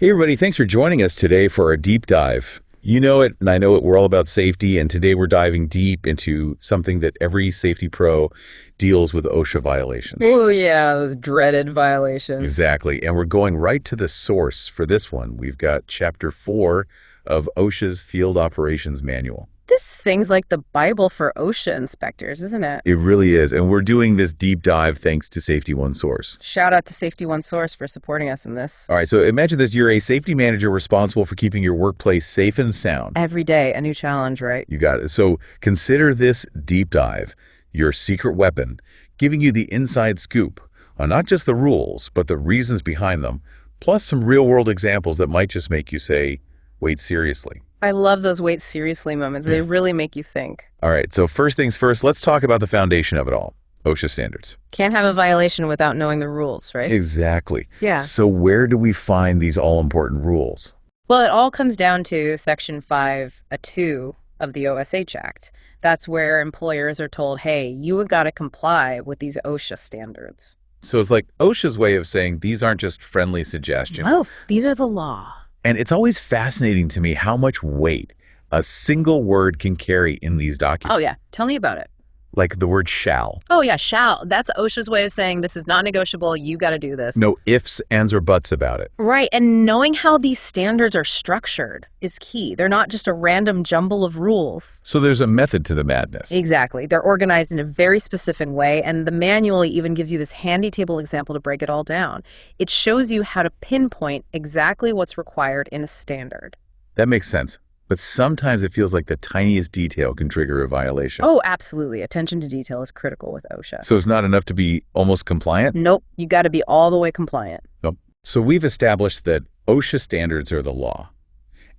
Hey everybody, thanks for joining us today for our deep dive. You know it, and I know it, we're all about safety, and today we're diving deep into something that every safety pro deals with OSHA violations. Oh yeah, those dreaded violations. Exactly, and we're going right to the source for this one. We've got Chapter 4 of OSHA's Field Operations Manual. This thing's like the Bible for OSHA inspectors, isn't it? It really is, and we're doing this deep dive thanks to Safety One Source. Shout out to Safety One Source for supporting us in this. All right, so imagine this. You're a safety manager responsible for keeping your workplace safe and sound. Every day, a new challenge, right? You got it. So consider this deep dive your secret weapon, giving you the inside scoop on not just the rules, but the reasons behind them, plus some real-world examples that might just make you say, wait, seriously. I love those wait seriously moments. They really make you think. All right, so first things first, let's talk about the foundation of it all, OSHA standards. Can't have a violation without knowing the rules, right? Exactly. Yeah. So where do we find these all-important rules? Well, it all comes down to Section 5(2) of the OSH Act. That's where employers are told, hey, you got to comply with these OSHA standards. So it's like OSHA's way of saying these aren't just friendly suggestions. Oh, these are the law. And it's always fascinating to me how much weight a single word can carry in these documents. Oh, yeah. Tell me about it. Like the word shall. Oh, yeah, shall. That's OSHA's way of saying this is not negotiable. You got to do this. No ifs, ands, or buts about it. Right. And knowing how these standards are structured is key. They're not just a random jumble of rules. So there's a method to the madness. Exactly. They're organized in a very specific way. And the manual even gives you this handy table example to break it all down. It shows you how to pinpoint exactly what's required in a standard. That makes sense. But sometimes it feels like the tiniest detail can trigger a violation. Oh, absolutely. Attention to detail is critical with OSHA. So it's not enough to be almost compliant? Nope. You got to be all the way compliant. Nope. So we've established that OSHA standards are the law,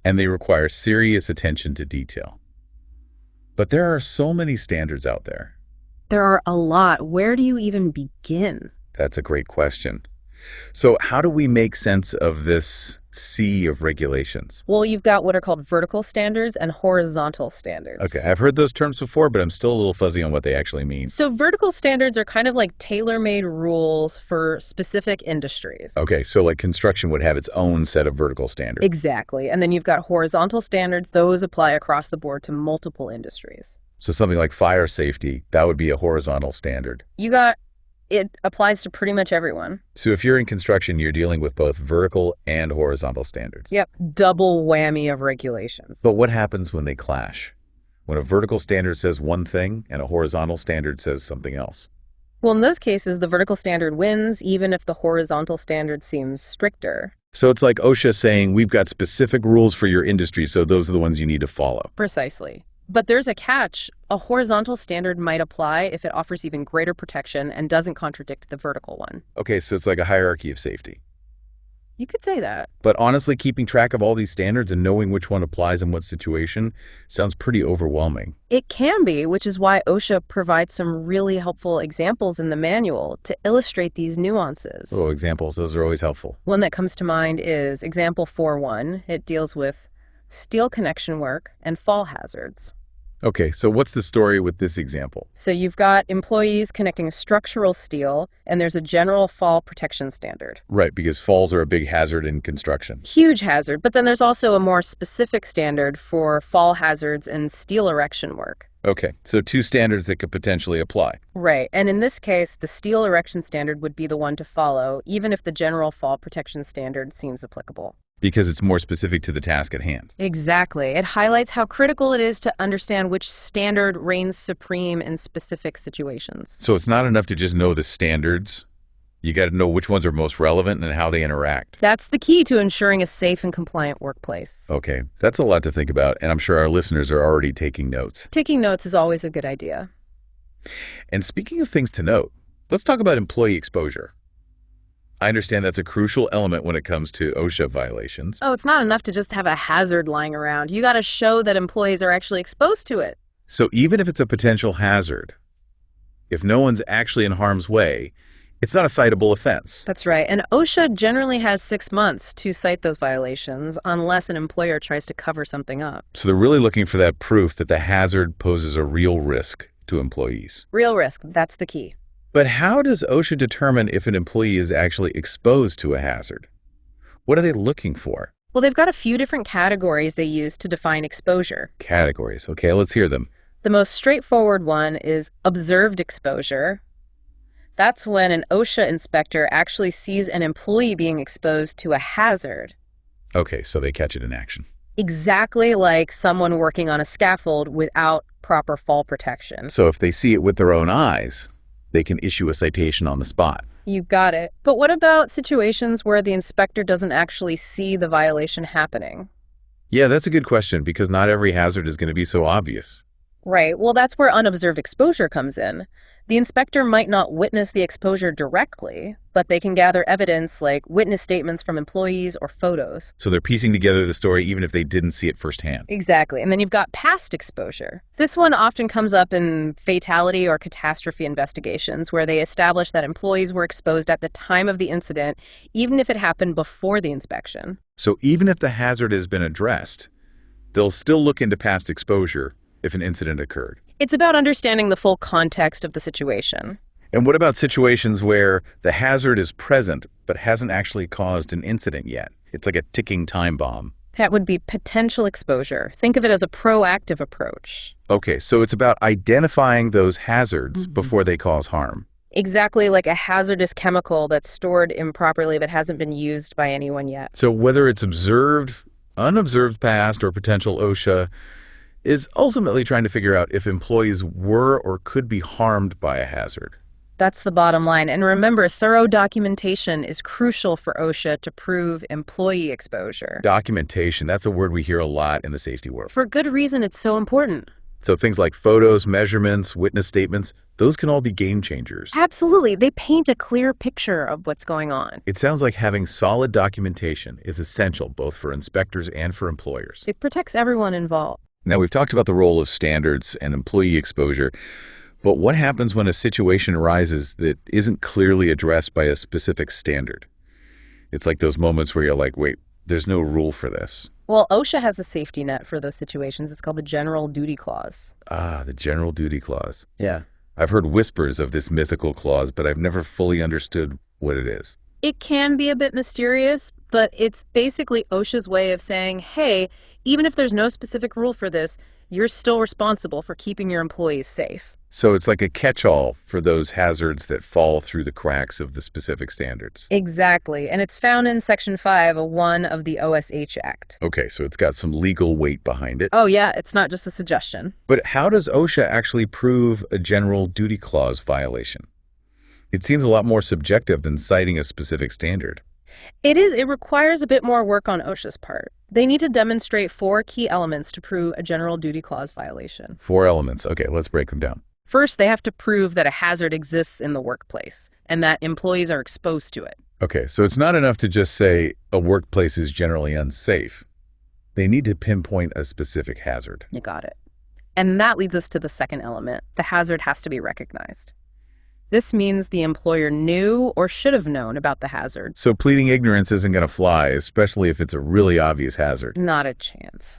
and they require serious attention to detail. But there are so many standards out there. There are a lot. Where do you even begin? That's a great question. So how do we make sense of this sea of regulations? Well, you've got what are called vertical standards and horizontal standards. Okay, I've heard those terms before, but I'm still a little fuzzy on what they actually mean. So vertical standards are kind of like tailor-made rules for specific industries. Okay, so like construction would have its own set of vertical standards. Exactly. And then you've got horizontal standards. Those apply across the board to multiple industries. So something like fire safety, that would be a horizontal standard. It applies to pretty much everyone. So if you're in construction, you're dealing with both vertical and horizontal standards. Yep. Double whammy of regulations. But what happens when they clash? When a vertical standard says one thing and a horizontal standard says something else? Well, in those cases, the vertical standard wins, even if the horizontal standard seems stricter. So it's like OSHA saying, we've got specific rules for your industry, so those are the ones you need to follow. Precisely. But there's a catch. A horizontal standard might apply if it offers even greater protection and doesn't contradict the vertical one. Okay, so it's like a hierarchy of safety. You could say that. But honestly, keeping track of all these standards and knowing which one applies in what situation sounds pretty overwhelming. It can be, which is why OSHA provides some really helpful examples in the manual to illustrate these nuances. Oh, examples, those are always helpful. One that comes to mind is example 4.1. It deals with steel connection work and fall hazards. Okay, so what's the story with this example? So you've got employees connecting structural steel, and there's a general fall protection standard. Right, because falls are a big hazard in construction. Huge hazard, but then there's also a more specific standard for fall hazards and steel erection work. Okay, so two standards that could potentially apply. Right, and in this case, the steel erection standard would be the one to follow, even if the general fall protection standard seems applicable. Because it's more specific to the task at hand. Exactly. It highlights how critical it is to understand which standard reigns supreme in specific situations. So it's not enough to just know the standards. You got to know which ones are most relevant and how they interact. That's the key to ensuring a safe and compliant workplace. Okay, that's a lot to think about, and I'm sure our listeners are already taking notes. Taking notes is always a good idea. And speaking of things to note, let's talk about employee exposure. I understand that's a crucial element when it comes to OSHA violations. Oh, it's not enough to just have a hazard lying around. You got to show that employees are actually exposed to it. So even if it's a potential hazard, if no one's actually in harm's way, it's not a citable offense. That's right. And OSHA generally has 6 months to cite those violations unless an employer tries to cover something up. So they're really looking for that proof that the hazard poses a real risk to employees. Real risk, that's the key. But how does OSHA determine if an employee is actually exposed to a hazard? What are they looking for? Well, they've got a few different categories they use to define exposure. Categories. Okay, let's hear them. The most straightforward one is observed exposure. That's when an OSHA inspector actually sees an employee being exposed to a hazard. Okay, so they catch it in action. Exactly like someone working on a scaffold without proper fall protection. So if they see it with their own eyes, they can issue a citation on the spot. You got it. But what about situations where the inspector doesn't actually see the violation happening? Yeah, that's a good question because not every hazard is going to be so obvious. Right. Well, that's where unobserved exposure comes in. The inspector might not witness the exposure directly, but they can gather evidence like witness statements from employees or photos. So they're piecing together the story even if they didn't see it firsthand. Exactly. And then you've got past exposure. This one often comes up in fatality or catastrophe investigations where they establish that employees were exposed at the time of the incident, even if it happened before the inspection. So even if the hazard has been addressed, they'll still look into past exposure if an incident occurred. It's about understanding the full context of the situation. And what about situations where the hazard is present but hasn't actually caused an incident yet? It's like a ticking time bomb. That would be potential exposure. Think of it as a proactive approach. Okay, so it's about identifying those hazards before they cause harm. Exactly like a hazardous chemical that's stored improperly that hasn't been used by anyone yet. So whether it's observed, unobserved past, or potential OSHA, is ultimately trying to figure out if employees were or could be harmed by a hazard. That's the bottom line. And remember, thorough documentation is crucial for OSHA to prove employee exposure. Documentation, that's a word we hear a lot in the safety world. For good reason, it's so important. So things like photos, measurements, witness statements, those can all be game changers. Absolutely. They paint a clear picture of what's going on. It sounds like having solid documentation is essential both for inspectors and for employers. It protects everyone involved. Now, we've talked about the role of standards and employee exposure, but what happens when a situation arises that isn't clearly addressed by a specific standard? It's like those moments where you're like, wait, there's no rule for this. Well, OSHA has a safety net for those situations. It's called the General Duty Clause. Ah, the General Duty Clause. Yeah. I've heard whispers of this mythical clause, but I've never fully understood what it is. It can be a bit mysterious, but it's basically OSHA's way of saying, hey, even if there's no specific rule for this, you're still responsible for keeping your employees safe. So it's like a catch-all for those hazards that fall through the cracks of the specific standards. Exactly. And it's found in Section 5.1 of the OSH Act. Okay, so it's got some legal weight behind it. Oh, yeah, it's not just a suggestion. But how does OSHA actually prove a General Duty Clause violation? It seems a lot more subjective than citing a specific standard. It is. It requires a bit more work on OSHA's part. They need to demonstrate 4 key elements to prove a General Duty Clause violation. 4 elements. Okay, let's break them down. First, they have to prove that a hazard exists in the workplace and that employees are exposed to it. Okay, so it's not enough to just say a workplace is generally unsafe. They need to pinpoint a specific hazard. You got it. And that leads us to the second element. The hazard has to be recognized. This means the employer knew or should have known about the hazard. So pleading ignorance isn't going to fly, especially if it's a really obvious hazard. Not a chance.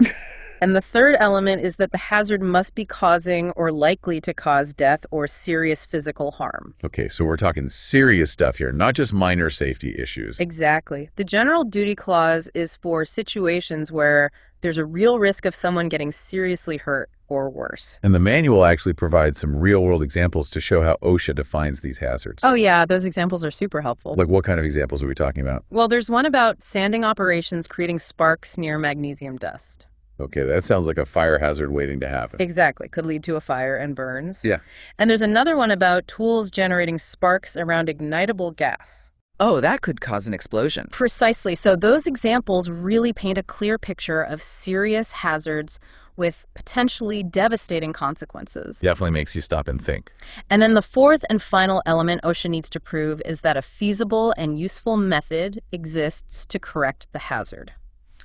And the third element is that the hazard must be causing or likely to cause death or serious physical harm. Okay, so we're talking serious stuff here, not just minor safety issues. Exactly. The General Duty Clause is for situations where there's a real risk of someone getting seriously hurt or worse. And the manual actually provides some real-world examples to show how OSHA defines these hazards. Oh, yeah, those examples are super helpful. Like what kind of examples are we talking about? Well, there's one about sanding operations creating sparks near magnesium dust. Okay, that sounds like a fire hazard waiting to happen. Exactly. Could lead to a fire and burns. Yeah. And there's another one about tools generating sparks around ignitable gas. Oh, that could cause an explosion. Precisely. So those examples really paint a clear picture of serious hazards with potentially devastating consequences. Definitely makes you stop and think. And then the fourth and final element OSHA needs to prove is that a feasible and useful method exists to correct the hazard.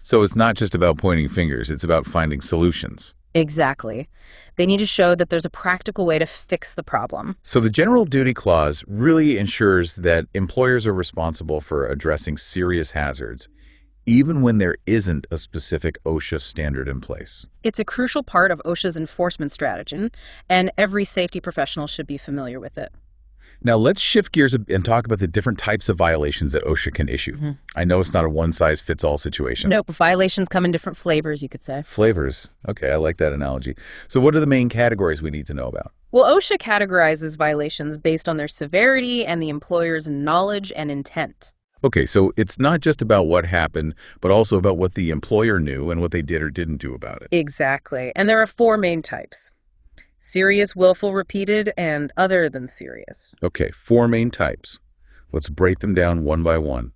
So it's not just about pointing fingers, it's about finding solutions. Exactly. They need to show that there's a practical way to fix the problem. So the General Duty Clause really ensures that employers are responsible for addressing serious hazards, even when there isn't a specific OSHA standard in place. It's a crucial part of OSHA's enforcement strategy, and every safety professional should be familiar with it. Now let's shift gears and talk about the different types of violations that OSHA can issue. I know it's not a one-size-fits-all situation. Nope, violations come in different flavors, you could say. Flavors. Okay, I like that analogy. So what are the main categories we need to know about? Well, OSHA categorizes violations based on their severity and the employer's knowledge and intent. Okay, so it's not just about what happened, but also about what the employer knew and what they did or didn't do about it. Exactly. And there are four main types: serious, willful, repeated, and other than serious. Okay, four main types. Let's break them down one by one.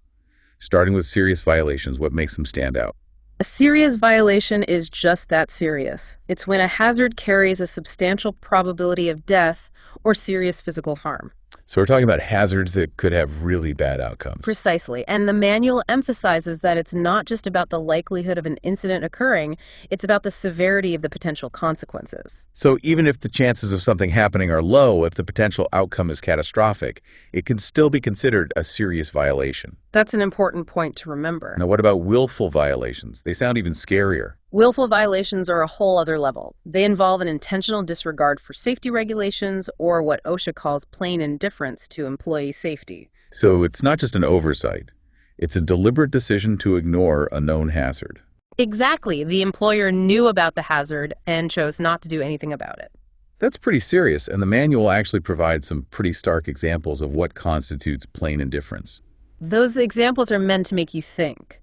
Starting with serious violations, what makes them stand out? A serious violation is just that serious. It's when a hazard carries a substantial probability of death or serious physical harm. So we're talking about hazards that could have really bad outcomes. Precisely. And the manual emphasizes that it's not just about the likelihood of an incident occurring, it's about the severity of the potential consequences. So even if the chances of something happening are low, if the potential outcome is catastrophic, it can still be considered a serious violation. That's an important point to remember. Now, what about willful violations? They sound even scarier. Willful violations are a whole other level. They involve an intentional disregard for safety regulations or what OSHA calls plain indifference to employee safety. So it's not just an oversight. It's a deliberate decision to ignore a known hazard. Exactly. The employer knew about the hazard and chose not to do anything about it. That's pretty serious, and the manual actually provides some pretty stark examples of what constitutes plain indifference. Those examples are meant to make you think.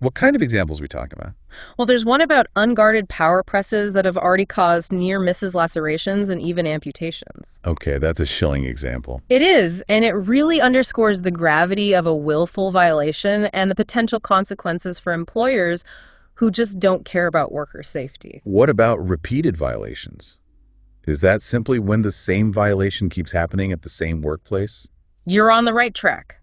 What kind of examples are we talking about? Well, there's one about unguarded power presses that have already caused near misses lacerations and even amputations. Okay, that's a chilling example. It is, and it really underscores the gravity of a willful violation and the potential consequences for employers who just don't care about worker safety. What about repeated violations? Is that simply when the same violation keeps happening at the same workplace? You're on the right track.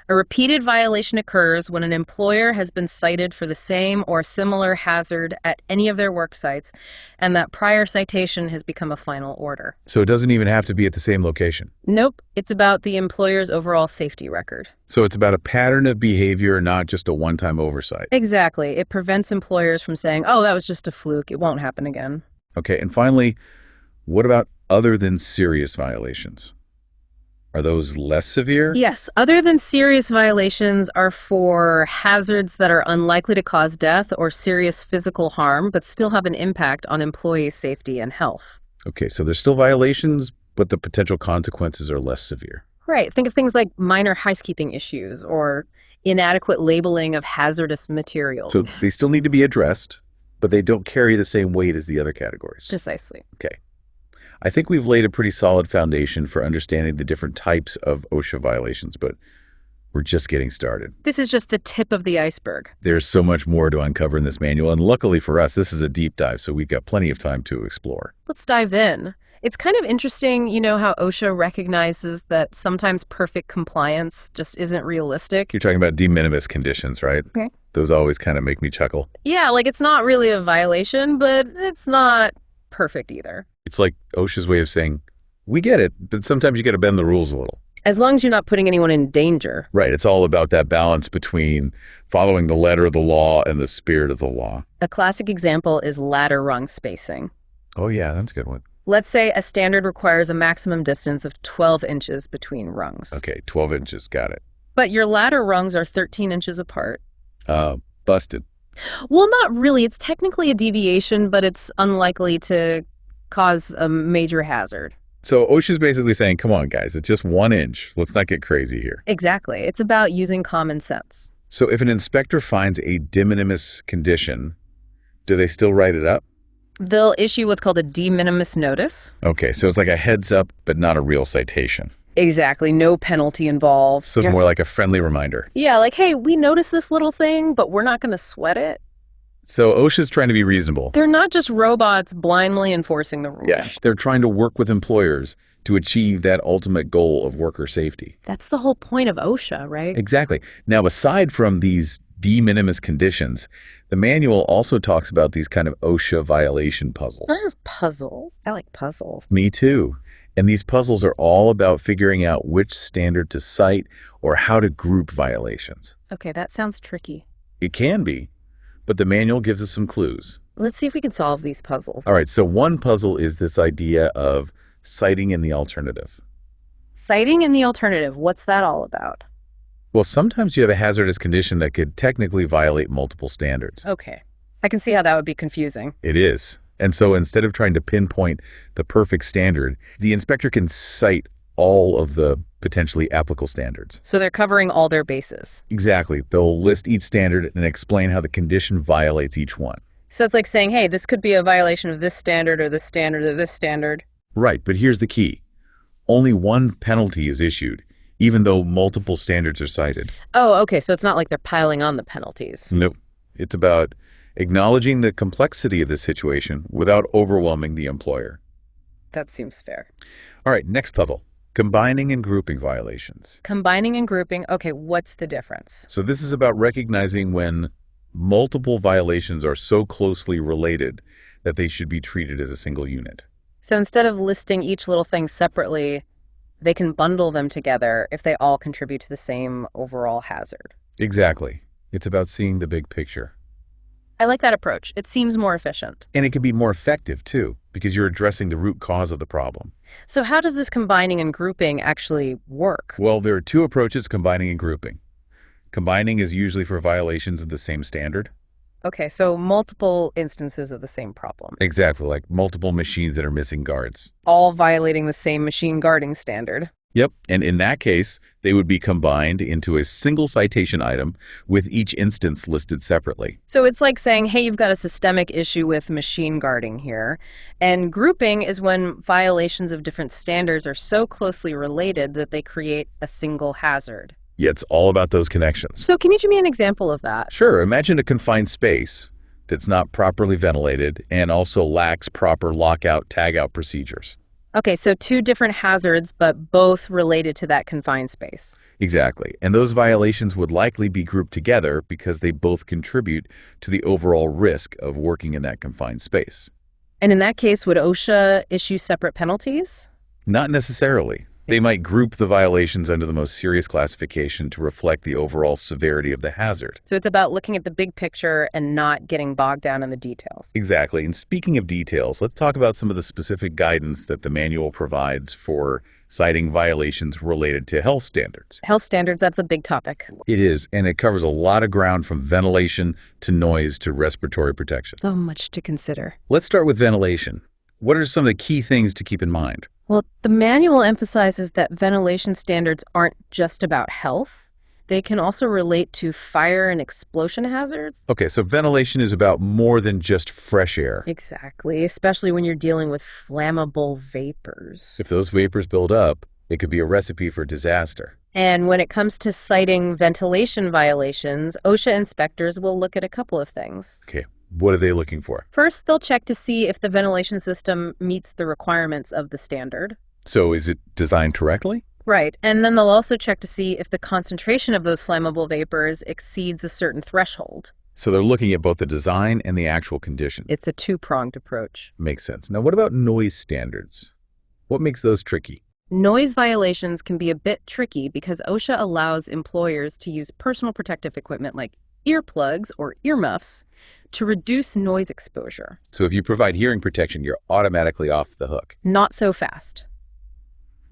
A repeated violation occurs when an employer has been cited for the same or similar hazard at any of their work sites, and that prior citation has become a final order. So it doesn't even have to be at the same location? Nope, it's about the employer's overall safety record. So it's about a pattern of behavior, not just a one-time oversight. Exactly. It prevents employers from saying, oh, that was just a fluke, it won't happen again. Okay, and finally, what about other than serious violations? Are those less severe? Yes, other than serious violations are for hazards that are unlikely to cause death or serious physical harm, but still have an impact on employee safety and health. Okay, so there's still violations, but the potential consequences are less severe. Right. Think of things like minor housekeeping issues or inadequate labeling of hazardous materials. So they still need to be addressed, but they don't carry the same weight as the other categories. Precisely. Okay. I think we've laid a pretty solid foundation for understanding the different types of OSHA violations, but we're just getting started. This is just the tip of the iceberg. There's so much more to uncover in this manual, and luckily for us, this is a deep dive, so we've got plenty of time to explore. Let's dive in. It's kind of interesting, how OSHA recognizes that sometimes perfect compliance just isn't realistic. You're talking about de minimis conditions, right? Okay. Those always kind of make me chuckle. Yeah, like it's not really a violation, but it's not perfect either. It's like OSHA's way of saying, we get it, but sometimes you got to bend the rules a little. As long as you're not putting anyone in danger. Right. It's all about that balance between following the letter of the law and the spirit of the law. A classic example is ladder rung spacing. Oh, yeah, that's a good one. Let's say a standard requires a maximum distance of 12 inches between rungs. Okay, 12 inches. Got it. But your ladder rungs are 13 inches apart. Busted. Well, not really. It's technically a deviation, but it's unlikely to cause a major hazard. So OSHA's basically saying, come on, guys, it's just 1 inch. Let's not get crazy here. Exactly. It's about using common sense. So if an inspector finds a de minimis condition, do they still write it up? They'll issue what's called a de minimis notice. Okay, so it's like a heads up, but not a real citation. Exactly. No penalty involved. So it's more like a friendly reminder. Yeah, like, hey, we noticed this little thing, but we're not going to sweat it. So OSHA's trying to be reasonable. They're not just robots blindly enforcing the rules. Yeah, they're trying to work with employers to achieve that ultimate goal of worker safety. That's the whole point of OSHA, right? Exactly. Now, aside from these de minimis conditions, the manual also talks about these kind of OSHA violation puzzles. Puzzles? I like puzzles. Me too. And these puzzles are all about figuring out which standard to cite or how to group violations. Okay, that sounds tricky. It can be, but the manual gives us some clues. Let's see if we can solve these puzzles. All right, so one puzzle is this idea of citing in the alternative. Citing in the alternative, what's that all about? Well, sometimes you have a hazardous condition that could technically violate multiple standards. Okay. I can see how that would be confusing. It is. And so instead of trying to pinpoint the perfect standard, the inspector can cite all of the potentially applicable standards. So they're covering all their bases. Exactly. They'll list each standard and explain how the condition violates each one. So it's like saying, hey, this could be a violation of this standard or this standard or this standard. Right, but here's the key. Only one penalty is issued, even though multiple standards are cited. Oh, okay, so it's not like they're piling on the penalties. Nope. It's about acknowledging the complexity of the situation without overwhelming the employer. That seems fair. All right, next puzzle. Combining and grouping violations. Combining and grouping, okay, what's the difference? So this is about recognizing when multiple violations are so closely related that they should be treated as a single unit. So instead of listing each little thing separately, they can bundle them together if they all contribute to the same overall hazard. Exactly. It's about seeing the big picture. I like that approach. It seems more efficient. And it can be more effective, too, because you're addressing the root cause of the problem. So how does this combining and grouping actually work? Well, there are two approaches, combining and grouping. Combining is usually for violations of the same standard. Okay, so multiple instances of the same problem, Exactly, like multiple machines that are missing guards. all violating the same machine guarding standard. Yep, and in that case, they would be combined into a single citation item with each instance listed separately. So it's like saying, hey, you've got a systemic issue with machine guarding here. And grouping is when violations of different standards are so closely related that they create a single hazard. Yeah, it's all about those connections. So can you give me an example of that? Sure, imagine a confined space that's not properly ventilated and also lacks proper lockout, tagout procedures. Okay, so two different hazards, but both related to that confined space. Exactly. And those violations would likely be grouped together because they both contribute to the overall risk of working in that confined space. And in that case, would OSHA issue separate penalties? Not necessarily. They might group the violations under the most serious classification to reflect the overall severity of the hazard. So it's about looking at the big picture and not getting bogged down in the details. Exactly. And speaking of details, let's talk about some of the specific guidance that the manual provides for citing violations related to health standards. Health standards, that's a big topic. It is, and it covers a lot of ground from ventilation to noise to respiratory protection. So much to consider. Let's start with ventilation. What are some of the key things to keep in mind? Well, the manual emphasizes that ventilation standards aren't just about health. They can also relate to fire and explosion hazards. Okay, so ventilation is about more than just fresh air. Exactly, especially when you're dealing with flammable vapors. If those vapors build up, it could be a recipe for disaster. And when it comes to citing ventilation violations, OSHA inspectors will look at a couple of things. Okay, what are they looking for? First, they'll check to see if the ventilation system meets the requirements of the standard. So is it designed correctly? Right, and then they'll also check to see if the concentration of those flammable vapors exceeds a certain threshold. So they're looking at both the design and the actual condition. It's a two-pronged approach. Makes sense. Now, what about noise standards? What makes those tricky? Noise violations can be a bit tricky because OSHA allows employers to use personal protective equipment like earplugs or earmuffs to reduce noise exposure. So if you provide hearing protection, you're automatically off the hook. Not so fast.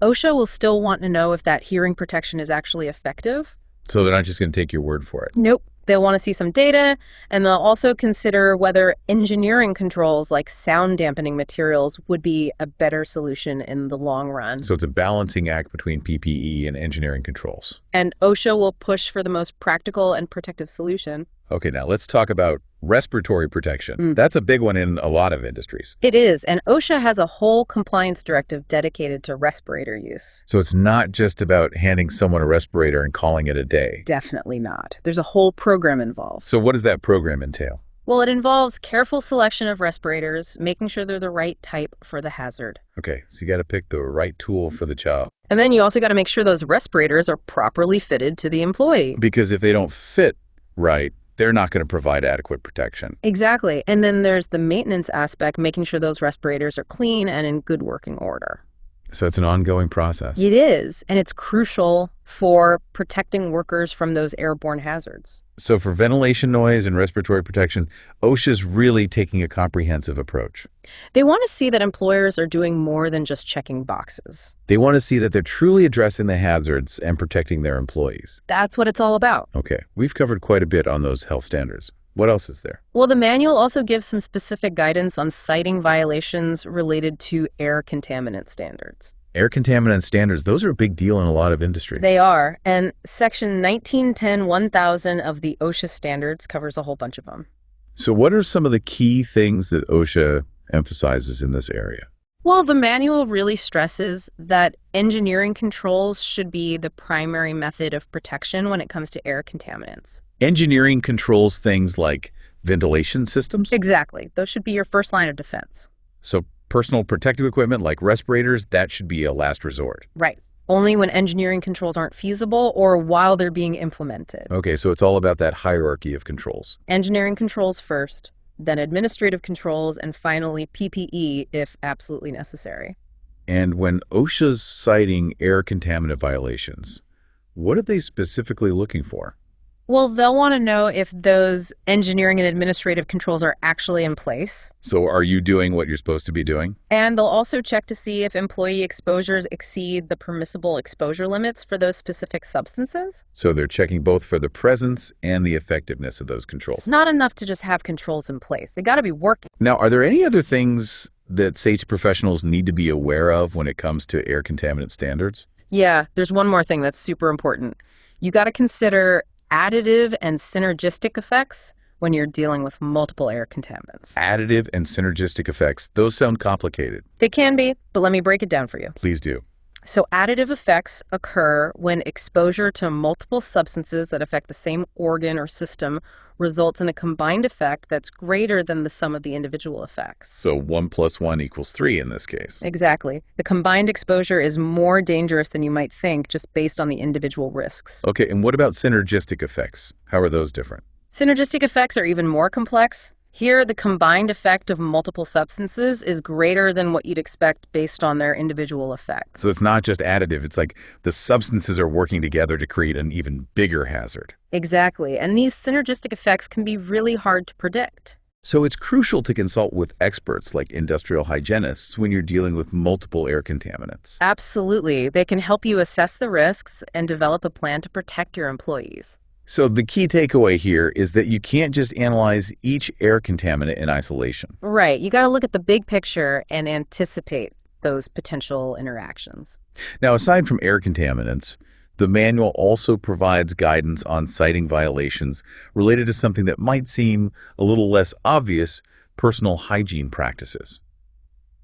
OSHA will still want to know if that hearing protection is actually effective. So they're not just going to take your word for it. Nope. They'll want to see some data, and they'll also consider whether engineering controls like sound dampening materials would be a better solution in the long run. So it's a balancing act between PPE and engineering controls. And OSHA will push for the most practical and protective solution. Okay, now let's talk about respiratory protection. That's a big one in a lot of industries. It is, and OSHA has a whole compliance directive dedicated to respirator use. So it's not just about handing someone a respirator and calling it a day. Definitely not. There's a whole program involved. So what does that program entail? Well, it involves careful selection of respirators, making sure they're the right type for the hazard. Okay, so you got to pick the right tool for the job. And then you also got to make sure those respirators are properly fitted to the employee. Because if they don't fit right, they're not going to provide adequate protection. Exactly. And then there's the maintenance aspect, making sure those respirators are clean and in good working order. So it's an ongoing process. It is, and it's crucial for protecting workers from those airborne hazards. So for ventilation noise and respiratory protection, OSHA's really taking a comprehensive approach. They want to see that employers are doing more than just checking boxes. They want to see that they're truly addressing the hazards and protecting their employees. That's what it's all about. Okay, we've covered quite a bit on those health standards. What else is there? Well, the manual also gives some specific guidance on citing violations related to air contaminant standards. Air contaminant standards, those are a big deal in a lot of industry. They are, and Section 1910-1000 of the OSHA standards covers a whole bunch of them. So what are some of the key things that OSHA emphasizes in this area? Well, the manual really stresses that engineering controls should be the primary method of protection when it comes to air contaminants. Engineering controls things like ventilation systems? Exactly. Those should be your first line of defense. So personal protective equipment like respirators, that should be a last resort. Right. Only when engineering controls aren't feasible or while they're being implemented. Okay, so it's all about that hierarchy of controls. Engineering controls first, then administrative controls, and finally PPE if absolutely necessary. And when OSHA's citing air contaminant violations, what are they specifically looking for? Well, they'll want to know if those engineering and administrative controls are actually in place. So are you doing what you're supposed to be doing? And they'll also check to see if employee exposures exceed the permissible exposure limits for those specific substances. So they're checking both for the presence and the effectiveness of those It's controls. not enough to just have controls in place. They got to be working. Now, are there any other things that safety professionals need to be aware of when it comes to air contaminant standards? Yeah, there's one more thing that's super important. You got to consider additive and synergistic effects when you're dealing with multiple air contaminants. Additive and synergistic effects, those sound complicated. They can be, but let me break it down for you. Please do. So additive effects occur when exposure to multiple substances that affect the same organ or system results in a combined effect that's greater than the sum of the individual effects. So 1 + 1 = 3 in this case. Exactly. The combined exposure is more dangerous than you might think just based on the individual risks. Okay, and what about synergistic effects? How are those different? Synergistic effects are even more complex. Here, the combined effect of multiple substances is greater than what you'd expect based on their individual effects. So it's not just additive, it's like the substances are working together to create an even bigger hazard. Exactly. And these synergistic effects can be really hard to predict. So it's crucial to consult with experts like industrial hygienists when you're dealing with multiple air contaminants. Absolutely. They can help you assess the risks and develop a plan to protect your employees. So the key takeaway here is that you can't just analyze each air contaminant in isolation. Right. You got to look at the big picture and anticipate those potential interactions. Now, aside from air contaminants, the manual also provides guidance on citing violations related to something that might seem a little less obvious: personal hygiene practices.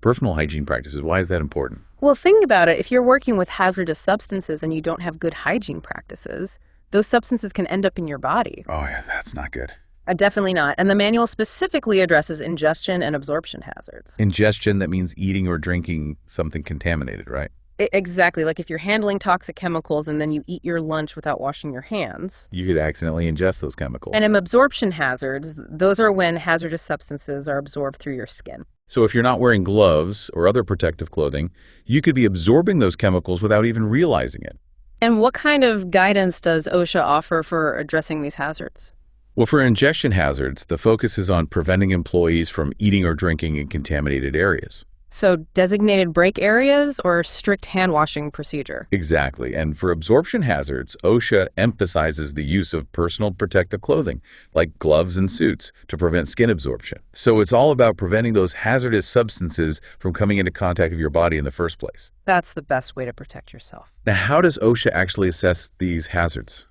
Personal hygiene practices, why is that important? Well, think about it. If you're working with hazardous substances and you don't have good hygiene practices, those substances can end up in your body. Oh yeah, that's not good. Definitely not. And the manual specifically addresses ingestion and absorption hazards. Ingestion, that means eating or drinking something contaminated, right? Exactly. Like if you're handling toxic chemicals and then you eat your lunch without washing your hands. You could accidentally ingest those chemicals. And in absorption hazards, those are when hazardous substances are absorbed through your skin. So if you're not wearing gloves or other protective clothing, you could be absorbing those chemicals without even realizing it. And what kind of guidance does OSHA offer for addressing these hazards? Well, for ingestion hazards, the focus is on preventing employees from eating or drinking in contaminated areas. So designated break areas or strict hand washing procedure? Exactly. And for absorption hazards, OSHA emphasizes the use of personal protective clothing, like gloves and suits, to prevent skin absorption. So it's all about preventing those hazardous substances from coming into contact with your body in the first place. That's the best way to protect yourself. Now, how does OSHA actually assess these hazards?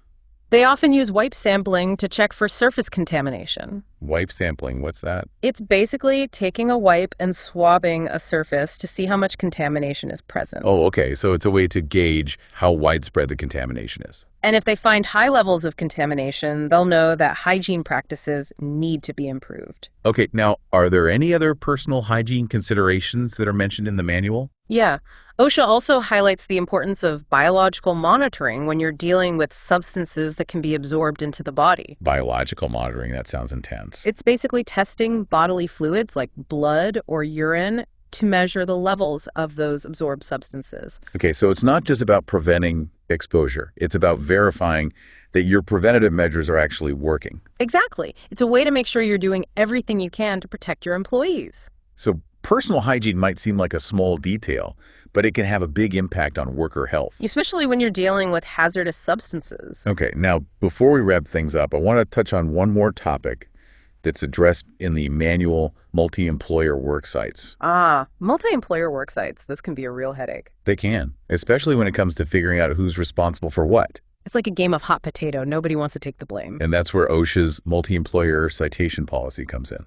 They often use wipe sampling to check for surface contamination. Wipe sampling, what's that? It's basically taking a wipe and swabbing a surface to see how much contamination is present. Oh, okay. So it's a way to gauge how widespread the contamination is. And if they find high levels of contamination, they'll know that hygiene practices need to be improved. Okay, now, are there any other personal hygiene considerations that are mentioned in the manual? Yeah. OSHA also highlights the importance of biological monitoring when you're dealing with substances that can be absorbed into the body. Biological monitoring, that sounds intense. It's basically testing bodily fluids like blood or urine to measure the levels of those absorbed substances. Okay, so it's not just about preventing exposure. It's about verifying that your preventative measures are actually working. Exactly. It's a way to make sure you're doing everything you can to protect your employees. So personal hygiene might seem like a small detail, but it can have a big impact on worker health. Especially when you're dealing with hazardous substances. Okay, now before we wrap things up, I want to touch on one more topic that's addressed in the manual multi-employer work sites. Multi-employer work sites. This can be a real headache. They can, especially when it comes to figuring out who's responsible for what. It's like a game of hot potato. Nobody wants to take the blame. And that's where OSHA's multi-employer citation policy comes in.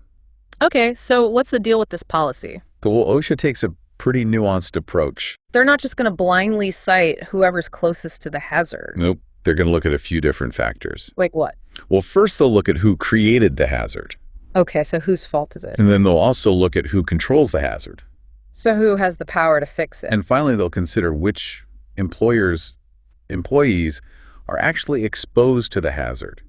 Okay, so what's the deal with this policy? Well, OSHA takes a pretty nuanced approach. They're not just going to blindly cite whoever's closest to the hazard. Nope. They're going to look at a few different factors. Like what? Well, first they'll look at who created the hazard. Okay, so whose fault is it? And then they'll also look at who controls the hazard. So who has the power to fix it? And finally, they'll consider which employees are actually exposed to the hazard.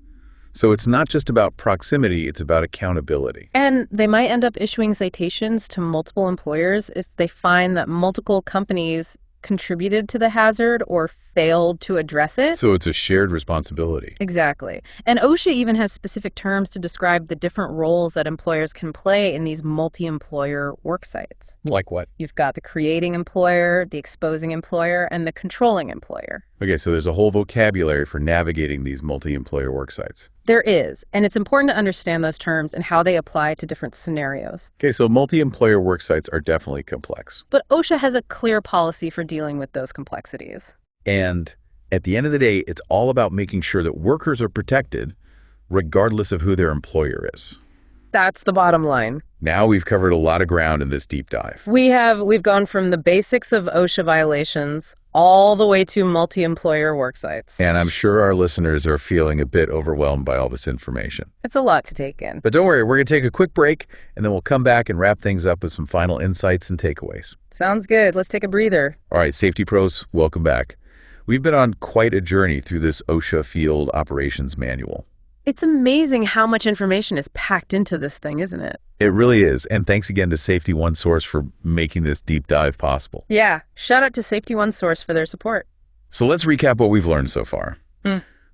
So it's not just about proximity, it's about accountability. And they might end up issuing citations to multiple employers if they find that multiple companies contributed to the hazard or failed to address it. So it's a shared responsibility. Exactly. And OSHA even has specific terms to describe the different roles that employers can play in these multi-employer work sites. Like what? You've got the creating employer, the exposing employer, and the controlling employer. Okay, so there's a whole vocabulary for navigating these multi-employer work sites. There is, and it's important to understand those terms and how they apply to different scenarios. Okay, so multi-employer work sites are definitely complex. But OSHA has a clear policy for dealing with those complexities. And at the end of the day, it's all about making sure that workers are protected regardless of who their employer is. That's the bottom line. Now we've covered a lot of ground in this deep dive. We've gone from the basics of OSHA violations all the way to multi-employer work sites. And I'm sure our listeners are feeling a bit overwhelmed by all this information. It's a lot to take in. But don't worry, we're going to take a quick break, and then we'll come back and wrap things up with some final insights and takeaways. Sounds good. Let's take a breather. All right, safety pros, welcome back. We've been on quite a journey through this OSHA Field Operations Manual. It's amazing how much information is packed into this thing, isn't it? It really is. And thanks again to Safety One Source for making this deep dive possible. Yeah. Shout out to Safety One Source for their support. So let's recap what we've learned so far.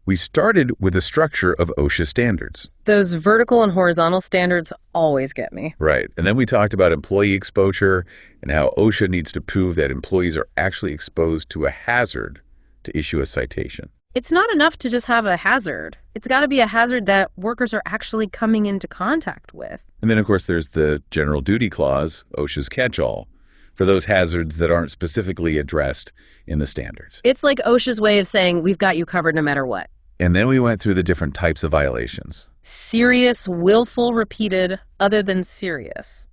We started with the structure of OSHA standards. Those vertical and horizontal standards always get me. Right. And then we talked about employee exposure and how OSHA needs to prove that employees are actually exposed to a hazard to issue a citation. It's not enough to just have a hazard. It's got to be a hazard that workers are actually coming into contact with. And then, of course, there's the general duty clause, OSHA's catch-all, for those hazards that aren't specifically addressed in the standards. It's like OSHA's way of saying, we've got you covered no matter what. And then we went through the different types of violations. Serious, willful, repeated, other than serious.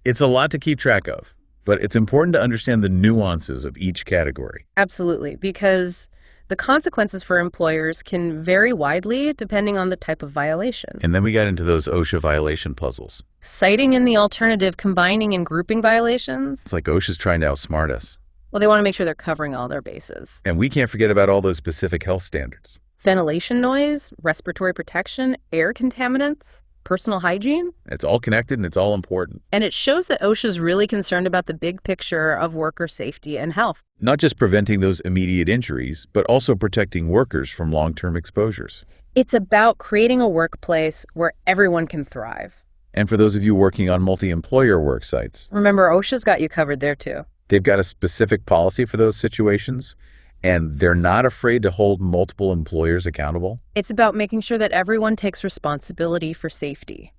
It's a lot to keep track of, but it's important to understand the nuances of each category. Absolutely, because the consequences for employers can vary widely depending on the type of violation. And then we got into those OSHA violation puzzles. Citing in the alternative, combining and grouping violations. It's like OSHA's trying to outsmart us. Well, they want to make sure they're covering all their bases. And we can't forget about all those specific health standards. Ventilation noise, respiratory protection, air contaminants, personal hygiene. It's all connected and it's all important. And it shows that OSHA's really concerned about the big picture of worker safety and health. Not just preventing those immediate injuries, but also protecting workers from long-term exposures. It's about creating a workplace where everyone can thrive. And for those of you working on multi-employer work sites, remember, OSHA's got you covered there too. They've got a specific policy for those situations, and they're not afraid to hold multiple employers accountable. It's about making sure that everyone takes responsibility for safety.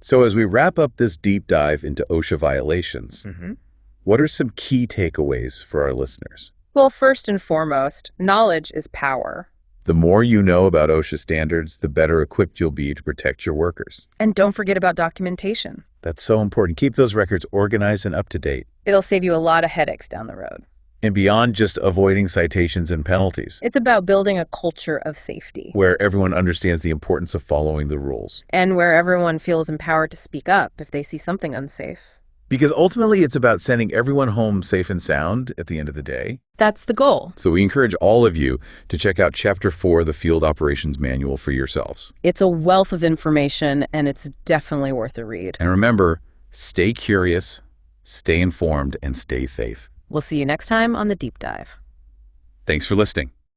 So as we wrap up this deep dive into OSHA violations, what are some key takeaways for our listeners? Well, first and foremost, knowledge is power. The more you know about OSHA standards, the better equipped you'll be to protect your workers. And don't forget about documentation. That's so important. Keep those records organized and up to date. It'll save you a lot of headaches down the road. And beyond just avoiding citations and penalties. It's about building a culture of safety. Where everyone understands the importance of following the rules. And where everyone feels empowered to speak up if they see something unsafe. Because ultimately, it's about sending everyone home safe and sound at the end of the day. That's the goal. So we encourage all of you to check out Chapter 4 of the Field Operations Manual for yourselves. It's a wealth of information, and it's definitely worth a read. And remember, stay curious, Stay informed and stay safe. We'll see you next time on The Deep Dive. Thanks for listening.